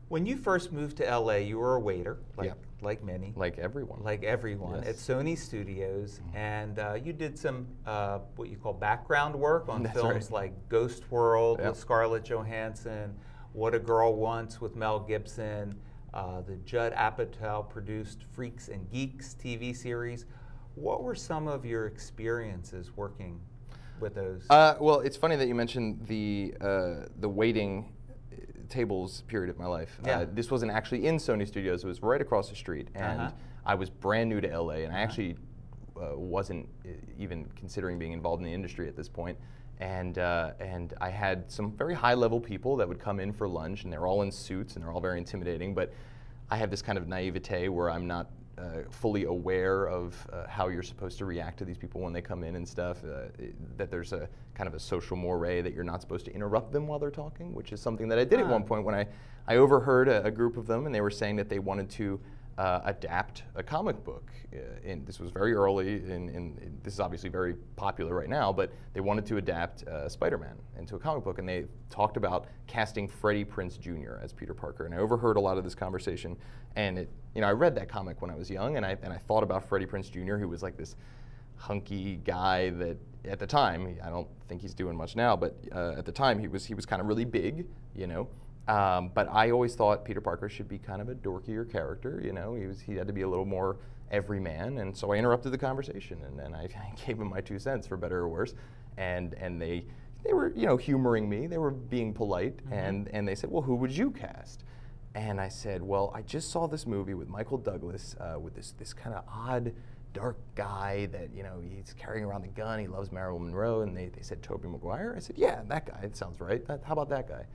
When you first moved to LA, you were a waiter, Yeah. like many. Like everyone. Like everyone, Yes. at Sony Studios, and you did some what you call background work on That's films right. like Ghost World Yep. with Scarlett Johansson, What a Girl Wants with Mel Gibson, the Judd Apatow produced Freaks and Geeks TV series. What were some of your experiences working with those? Well, it's funny that you mentioned the waiting tables period of my life. Yeah. This wasn't actually in Sony Studios. It was right across the street, and I was brand new to LA, and I actually wasn't even considering being involved in the industry at this point. And I had some very high-level people that would come in for lunch, and they're all in suits, and they're all very intimidating. But I have this kind of naivete where I'm not fully aware of how you're supposed to react to these people when they come in and stuff, that there's a kind of a social moire that you're not supposed to interrupt them while they're talking, which is something that I did at one point when I overheard a group of them, and they were saying that they wanted to adapt a comic book. This was very early, this is obviously very popular right now, but they wanted to adapt Spider-Man into a comic book, and they talked about casting Freddie Prinze Jr. as Peter Parker, and I overheard a lot of this conversation, and I read that comic when I was young, and I thought about Freddie Prinze Jr., who was like this hunky guy that at the time, I don't think he's doing much now, but at the time he was kind of really big, but I always thought Peter Parker should be kind of a dorkier character, he had to be a little more everyman, and so I interrupted the conversation, and I gave him my 2 cents, for better or worse, and they were humoring me, they were being polite, and they said, well, who would you cast? And I said, well, I just saw this movie with Michael Douglas with this kind of odd, dark guy that, he's carrying around the gun, he loves Marilyn Monroe, and they said Tobey Maguire. I said, yeah, that guy, it sounds right. How about that guy?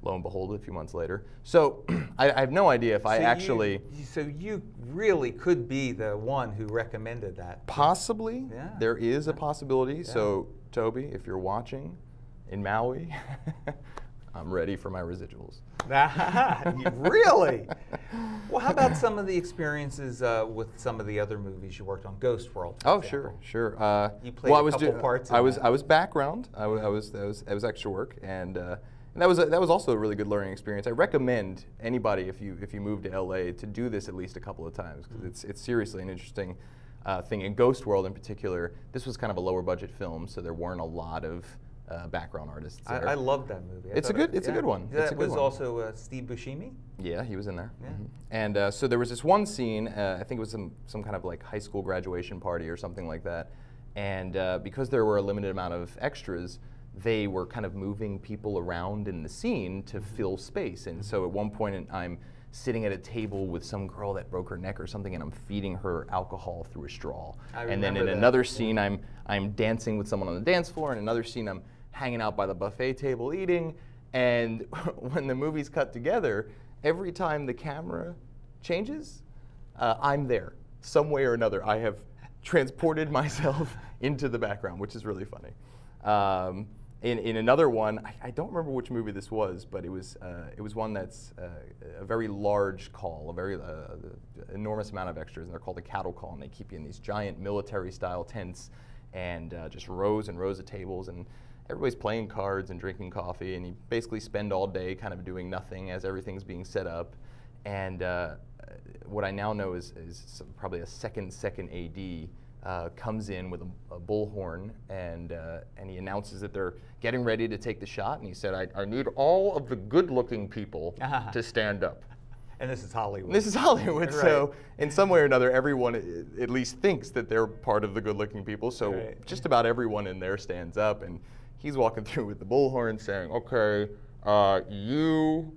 Lo and behold, a few months later. So I have no idea if So you really could be the one who recommended that. Possibly. Yeah. There is a possibility. Yeah. So Toby, if you're watching in Maui, I'm ready for my residuals. Really? Well, how about some of the experiences with some of the other movies you worked on? Ghost World. Oh, example. sure. You played a couple parts. I was background. I was extra work, and that was also a really good learning experience. I recommend anybody if you move to LA to do this at least a couple of times, because it's seriously an interesting thing. In Ghost World in particular, this was kind of a lower budget film, so there weren't a lot of background artists there. I love that movie. It's a good one. That was also Steve Buscemi? Yeah, he was in there. Yeah. And so there was this one scene, I think it was some kind of like high school graduation party or something like that, and because there were a limited amount of extras, they were kind of moving people around in the scene to fill space. And so at one point I'm sitting at a table with some girl that broke her neck or something, and I'm feeding her alcohol through a straw. And then in another scene I'm dancing with someone on the dance floor, and another scene I'm hanging out by the buffet table eating. And when the movies cut together, every time the camera changes, I'm there some way or another. I have transported myself into the background, which is really funny. In another one, I don't remember which movie this was, but it was one that's a very large call, a very enormous amount of extras, and they're called a cattle call, and they keep you in these giant military-style tents, and just rows and rows of tables, and everybody's playing cards and drinking coffee, and you basically spend all day kind of doing nothing as everything's being set up. And what I now know is probably a second AD comes in with a bullhorn, and he announces that they're getting ready to take the shot, and he said, I need all of the good-looking people to stand up. And this is Hollywood. This is Hollywood, Right. So in some way or another, everyone at least thinks that they're part of the good-looking people, so just about everyone in there stands up, and he's walking through with the bullhorn saying, okay, no,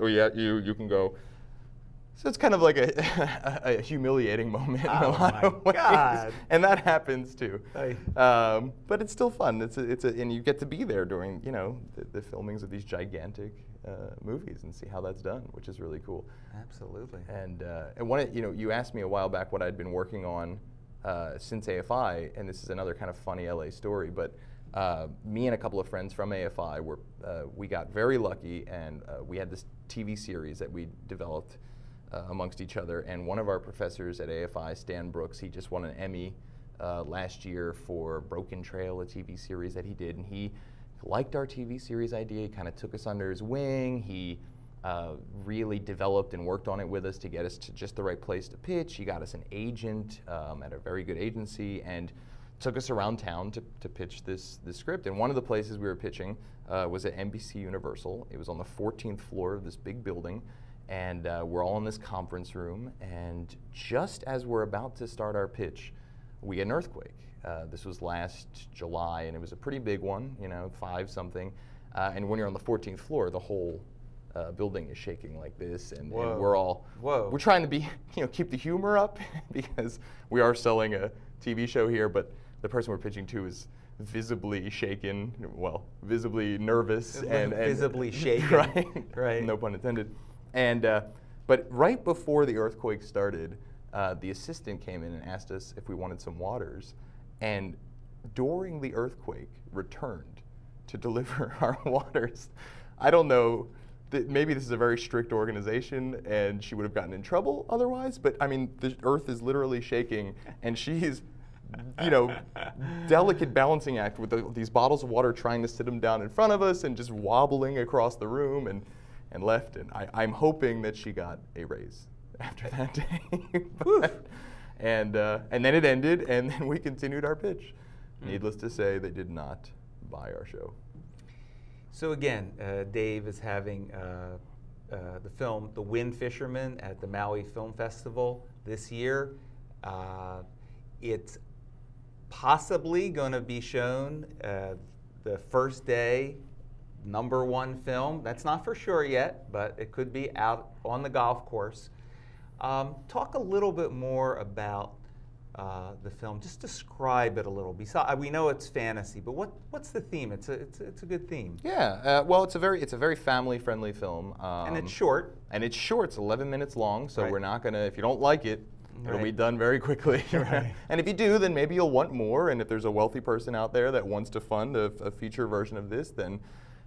oh yeah, you can go. So it's kind of like a humiliating moment in a lot of ways. God. And that happens too. Hey. But it's still fun. And you get to be there during the filmings of these gigantic movies and see how that's done, which is really cool. Absolutely. And you asked me a while back what I'd been working on since AFI, and this is another kind of funny LA story, but me and a couple of friends from AFI we got very lucky, and we had this TV series that we developed amongst each other, and one of our professors at AFI, Stan Brooks, he just won an Emmy last year for Broken Trail, a TV series that he did, and he liked our TV series idea. He kind of took us under his wing. He really developed and worked on it with us to get us to just the right place to pitch. He got us an agent at a very good agency and took us around town to pitch this script. And one of the places we were pitching was at NBC Universal. It was on the 14th floor of this big building. And we're all in this conference room. And just as we're about to start our pitch, we get an earthquake. This was last July, and it was a pretty big one, 5 something. And when you're on the 14th floor, the whole building is shaking like this, and we're trying to be, keep the humor up because we are selling a TV show here, but the person we're pitching to is visibly shaken, well, visibly nervous and visibly shaken, right? Right. No pun intended. And but right before the earthquake started, the assistant came in and asked us if we wanted some waters, and during the earthquake returned to deliver our waters. I don't know. Maybe this is a very strict organization and she would have gotten in trouble otherwise, but I mean, the earth is literally shaking and she's, delicate balancing act with these bottles of water, trying to sit them down in front of us and just wobbling across the room and left. And I'm hoping that she got a raise after that day. And then it ended, and then we continued our pitch. Needless to say, they did not buy our show. So again, Dave is having the film The Windfisherman at the Maui Film Festival this year. It's possibly going to be shown the first day, #1 film. That's not for sure yet, but it could be out on the golf course. Talk a little bit more about the film. Just describe it a little. Besides, we know it's fantasy, but what's the theme? It's a good theme. Yeah. Well, it's a very family-friendly film. And it's short. And it's short. It's 11 minutes long, so right. We're not gonna. If you don't like it, it'll right. be done very quickly. Right. And if you do, then maybe you'll want more. And if there's a wealthy person out there that wants to fund a feature version of this, then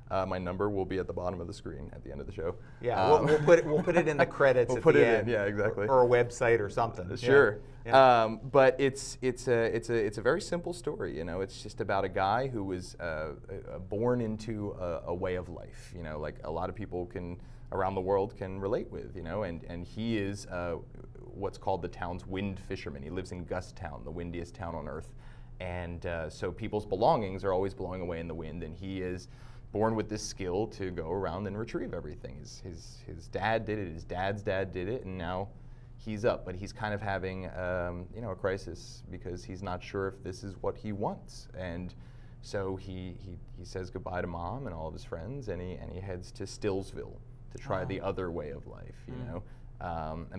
my number will be at the bottom of the screen at the end of the show. Yeah, we'll put it in the credits. We'll at put the it end, in, yeah, exactly. Or a website or something. Sure. Yeah. But it's a very simple story. It's just about a guy who was born into a way of life. Like a lot of people around the world can relate with. And he is what's called the town's wind fisherman. He lives in Gust Town, the windiest town on earth, and so people's belongings are always blowing away in the wind. And he is born with this skill to go around and retrieve everything. His dad did it. His dad's dad did it, and now he's up, but he's kind of having a crisis because he's not sure if this is what he wants. And so he says goodbye to Mom and all of his friends, and he heads to Stillsville to try the other way of life,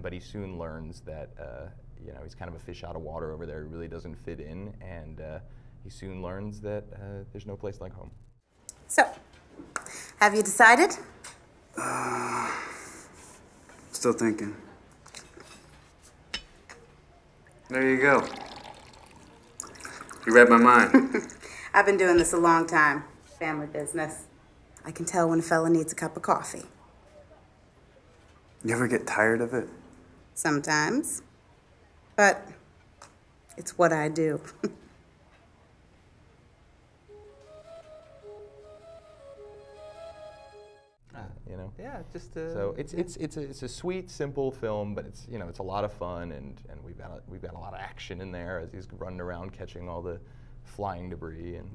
but he soon learns that he's kind of a fish out of water over there. He really doesn't fit in, and he soon learns that there's no place like home. So, have you decided? Still thinking. There you go. You read my mind. I've been doing this a long time. Family business. I can tell when a fella needs a cup of coffee. You ever get tired of it? Sometimes. But it's what I do. Yeah, just so it's a sweet, simple film, but it's a lot of fun, and we've got a lot of action in there as he's running around catching all the flying debris, and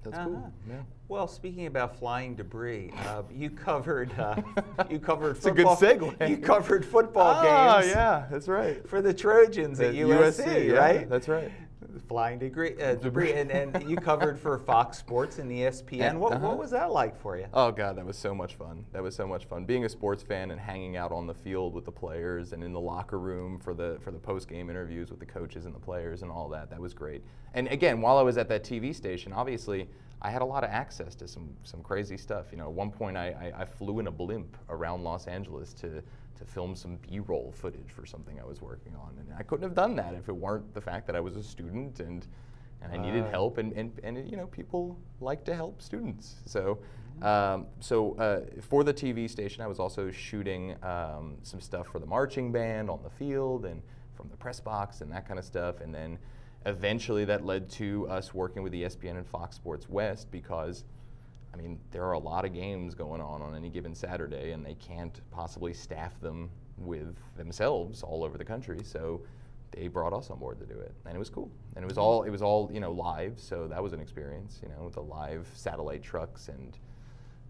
that's cool. Yeah. Well, speaking about flying debris, you covered football. It's a good segue. You covered football games. Oh yeah, that's right. For the Trojans at USC, right? Yeah, that's right. Flying debris, and you covered for Fox Sports and ESPN. What was that like for you? Oh God, that was so much fun. That was so much fun. Being a sports fan and hanging out on the field with the players and in the locker room for the post-game interviews with the coaches and the players and all that. That was great. And again, while I was at that TV station, obviously I had a lot of access to some crazy stuff. At one point I flew in a blimp around Los Angeles to film some B-roll footage for something I was working on, and I couldn't have done that if it weren't the fact that I was a student and I needed help, and people like to help students. So for the TV station, I was also shooting some stuff for the marching band on the field and from the press box and that kind of stuff, and then eventually that led to us working with ESPN and Fox Sports West because, I mean, there are a lot of games going on any given Saturday, and they can't possibly staff them with themselves all over the country. So they brought us on board to do it, and it was cool. And it was all you know, live. So that was an experience, you know, with the live satellite trucks, and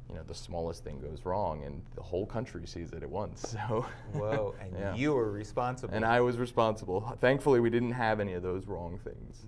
you know, the smallest thing goes wrong, and the whole country sees it at once. So whoa, and yeah. you were responsible. And I was responsible. Thankfully, we didn't have any of those wrong things.